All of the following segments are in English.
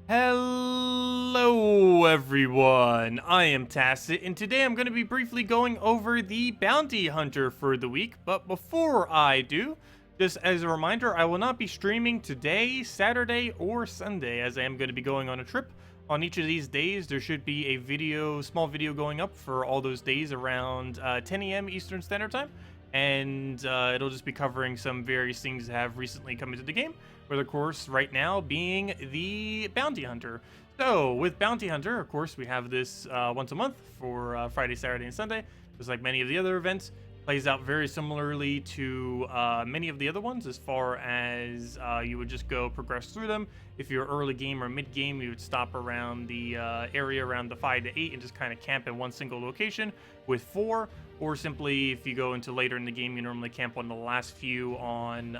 Hello everyone, I am Tacet, and today I'm going to be briefly going over the Bounty Hunter for the week, but before I do, just as a reminder, I will not be streaming today, Saturday, or Sunday, as I am going to be going on a trip. On each of these days, there should be a small video going up for all those days around 10 a.m. Eastern Standard Time, and it'll just be covering some various things that have recently come into the game, with of course right now being the Bounty Hunter. So with Bounty Hunter, of course, we have this once a month for Friday, Saturday, and Sunday. Just like many of the other events, plays out very similarly to many of the other ones as far as you would just go progress through them. If you're early game or mid game, you would stop around the area around the 5 to 8 and just kind of camp in one single location with 4. Or simply, if you go into later in the game, you normally camp on the last few on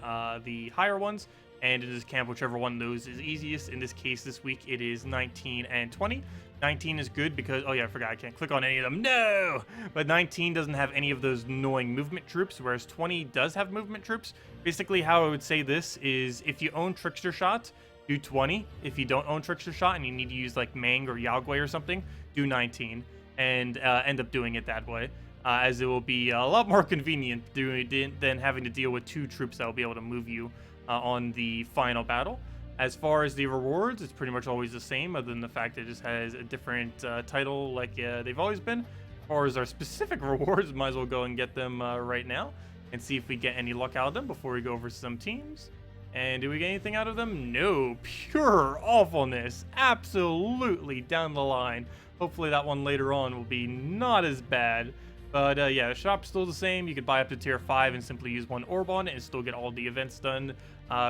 the higher ones, and it is camp whichever one of those is easiest. In this case, this week, it is 19 and 20. 19 is good because, oh yeah, I forgot, I can't click on any of them, no! But 19 doesn't have any of those annoying movement troops, whereas 20 does have movement troops. Basically, how I would say this is, if you own Trickster Shot, do 20. If you don't own Trickster Shot and you need to use like Mang or Yaogwei or something, do 19, and end up doing it that way. As it will be a lot more convenient than having to deal with 2 troops that will be able to move you on the final battle. As far as the rewards, it's pretty much always the same, other than the fact that it just has a different title like they've always been. As far as our specific rewards, might as well go and get them right now and see if we get any luck out of them before we go over some teams. And do we get anything out of them? No, pure awfulness, absolutely down the line. Hopefully that one later on will be not as bad. But yeah, the shop's still the same. You could buy up to tier 5 and simply use 1 orb on it and still get all the events done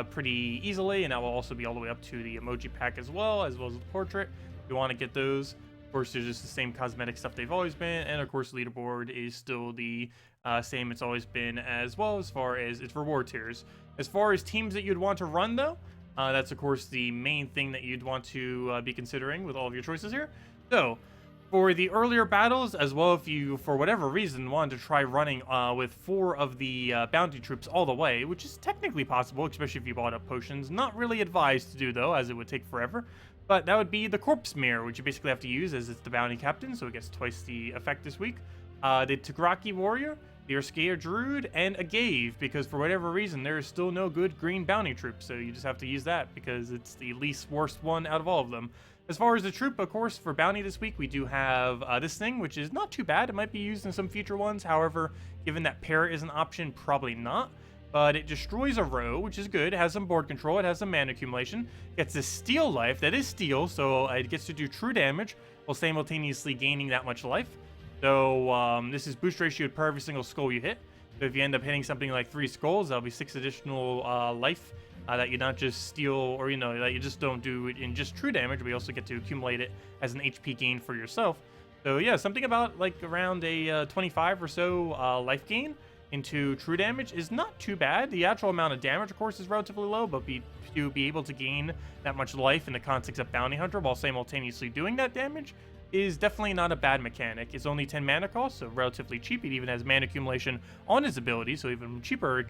pretty easily. And that will also be all the way up to the emoji pack as well as the portrait. If you want to get those, of course, there's just the same cosmetic stuff they've always been. And of course, leaderboard is still the same it's always been as well as far as its reward tiers. As far as teams that you'd want to run, though, that's of course the main thing that you'd want to be considering with all of your choices here. So, for the earlier battles, as well, if you, for whatever reason, wanted to try running with 4 of the bounty troops all the way, which is technically possible, especially if you bought up potions. Not really advised to do, though, as it would take forever. But that would be the Corpse Mare, which you basically have to use as it's the bounty captain, so it gets twice the effect this week. The Tagraki Warrior, the Urskia Druid, and a Gave, because for whatever reason, there is still no good green bounty troop, so you just have to use that because it's the least worst one out of all of them. As far as the troop, of course, for bounty this week, we do have this thing, which is not too bad. It might be used in some future ones. However, given that parrot is an option, probably not. But it destroys a row, which is good. It has some board control. It has some mana accumulation. It gets a steal life. That is steal, so it gets to do true damage while simultaneously gaining that much life. So this is boost ratio per every single skull you hit. So if you end up hitting something like 3 skulls, that'll be 6 additional life. That you not just steal, or that you just don't do it in just true damage, but you also get to accumulate it as an HP gain for yourself. So yeah, something about like around a 25 or so life gain into true damage is not too bad. The actual amount of damage, of course, is relatively low, but to be able to gain that much life in the context of Bounty Hunter while simultaneously doing that damage is definitely not a bad mechanic. It's only 10 mana cost, so relatively cheap. It even has mana accumulation on its ability, so even cheaper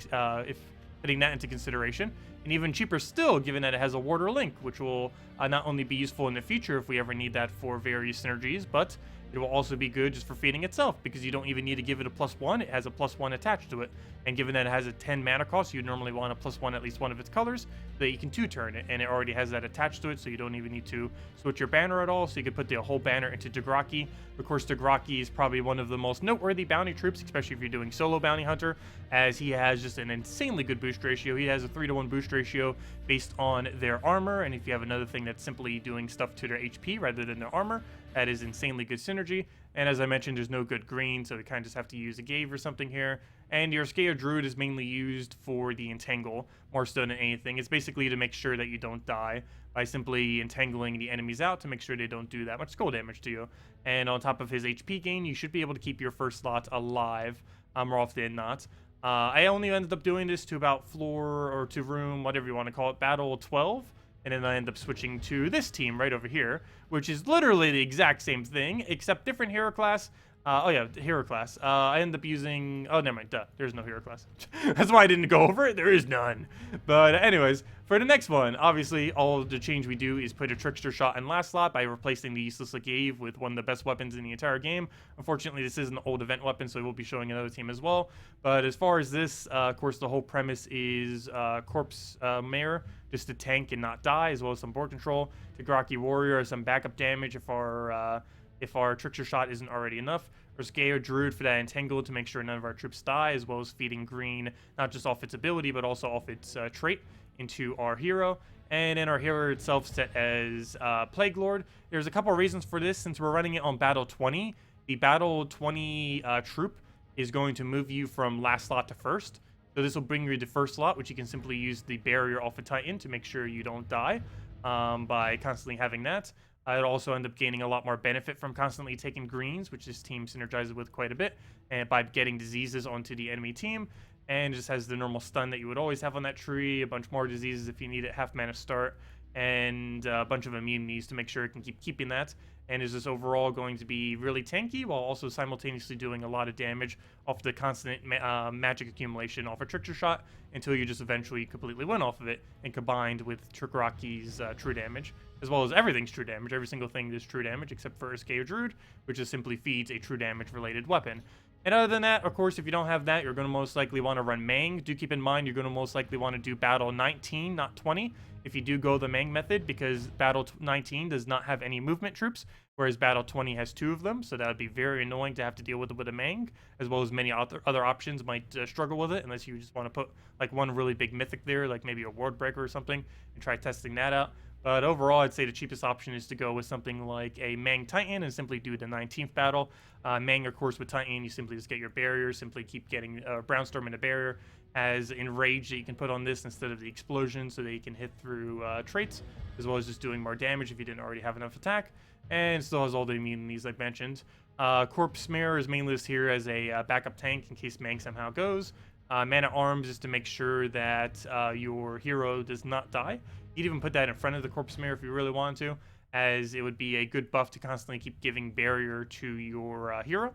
if putting that into consideration. And even cheaper still, given that it has a Warder Link, which will not only be useful in the future if we ever need that for various synergies, but it will also be good just for feeding itself, because you don't even need to give it a +1. It has a +1 attached to it. And given that it has a 10 mana cost, you normally want a +1 at least one of its colors, so that you can 2-turn it. And it already has that attached to it, so you don't even need to switch your banner at all. So you could put the whole banner into Tagraki. Of course, Tagraki is probably one of the most noteworthy bounty troops, especially if you're doing solo bounty hunter, as he has just an insanely good boost ratio. He has a 3-to-1 boost ratio based on their armor, and if you have another thing that's simply doing stuff to their HP rather than their armor, that is insanely good synergy. And as I mentioned, there's no good green, so we kind of just have to use a Gave or something here. And your Urskia Druid is mainly used for the entangle, more so than anything. It's basically to make sure that you don't die by simply entangling the enemies out to make sure they don't do that much skull damage to you. And on top of his HP gain, you should be able to keep your first slot alive more often than not. I only ended up doing this to about floor or to room, whatever you want to call it, battle 12. And then I end up switching to this team right over here, which is literally the exact same thing, except different hero class. Oh yeah, hero class. I end up using, oh never mind, there's no hero class. That's why I didn't go over it, there is none. But anyways, for the next one, obviously, all the change we do is put a Trickster Shot in last slot by replacing the Useless Glaive with one of the best weapons in the entire game. Unfortunately, this is an old event weapon, so we'll be showing another team as well. But as far as this, of course, the whole premise is Corpse Mare, just to tank and not die, as well as some board control. Tagraki Warrior, some backup damage if our Trickster Shot isn't already enough. Or Scare Druid for that Entangle to make sure none of our troops die, as well as feeding green, not just off its ability, but also off its trait into our hero. And then our hero itself set as Plague Lord. There's a couple of reasons for this. Since we're running it on Battle 20, the Battle 20 troop is going to move you from last slot to first. So this will bring you to first slot, which you can simply use the barrier off a Titan to make sure you don't die by constantly having that. I'd also end up gaining a lot more benefit from constantly taking greens, which this team synergizes with quite a bit, and by getting diseases onto the enemy team. And just has the normal stun that you would always have on that tree, a bunch more diseases if you need it, half mana start, and a bunch of immunities to make sure it can keep keeping that. And is this overall going to be really tanky while also simultaneously doing a lot of damage off the constant magic accumulation off a Trickster Shot until you just eventually completely win off of it, and combined with Trickraki's true damage, as well as everything's true damage. Every single thing is true damage except for Escape Druid, which just simply feeds a true damage related weapon. And other than that, of course, if you don't have that, you're going to most likely want to run Mang. Do keep in mind, you're going to most likely want to do Battle 19, not 20, if you do go the Mang method, because Battle 19 does not have any movement troops, whereas Battle 20 has 2 of them, so that would be very annoying to have to deal with a Mang, as well as many other options might struggle with it, unless you just want to put like one really big mythic there, like maybe a Ward Breaker or something, and try testing that out. But overall, I'd say the cheapest option is to go with something like a Mang Titan and simply do the 19th battle. Mang, of course, with Titan, you simply just get your barrier, simply keep getting Brownstorm and a barrier. Has Enrage that you can put on this instead of the explosion, so that you can hit through traits, as well as just doing more damage if you didn't already have enough attack. And still has all the immunities like mentioned. Corpse Mare is mainly listed here as a backup tank in case Mang somehow goes. Man at Arms is to make sure that your hero does not die. You'd even put that in front of the Corpse Mare if you really wanted to, as it would be a good buff to constantly keep giving barrier to your hero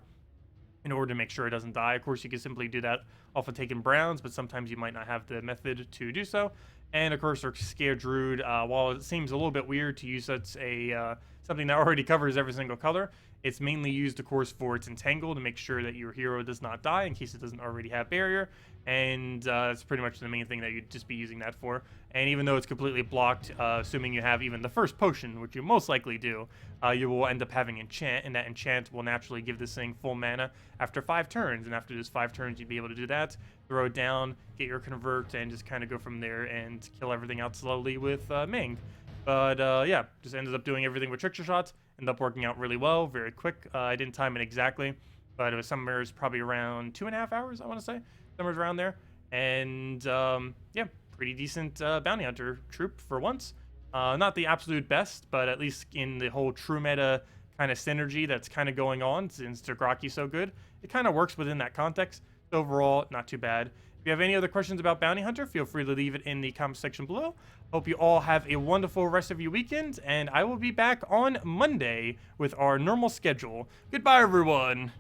in order to make sure it doesn't die. Of course, you can simply do that off of taking Browns, but sometimes you might not have the method to do so. And of course, our Scare Druid, while it seems a little bit weird to use such a something that already covers every single color, it's mainly used, of course, for its Entangle to make sure that your hero does not die in case it doesn't already have barrier. And that's pretty much the main thing that you'd just be using that for. And even though it's completely blocked, assuming you have even the first potion, which you most likely do, you will end up having Enchant, and that Enchant will naturally give this thing full mana after 5 turns. And after those 5 turns, you'd be able to do that, throw it down, get your Convert, and just kind of go from there and kill everything out slowly with Mang. But yeah, just ended up doing everything with Trickster Shots. Ended up working out really well, very quick. I didn't time it exactly, but it was somewhere probably around 2.5 hours, I want to say. Somewhere around there. And yeah, pretty decent bounty hunter troop for once. Not the absolute best, but at least in the whole true meta kind of synergy that's kind of going on since Tagraki's so good, it kind of works within that context. Overall, not too bad. If you have any other questions about Bounty Hunter, feel free to leave it in the comment section below. Hope you all have a wonderful rest of your weekend, and I will be back on Monday with our normal schedule. Goodbye, everyone!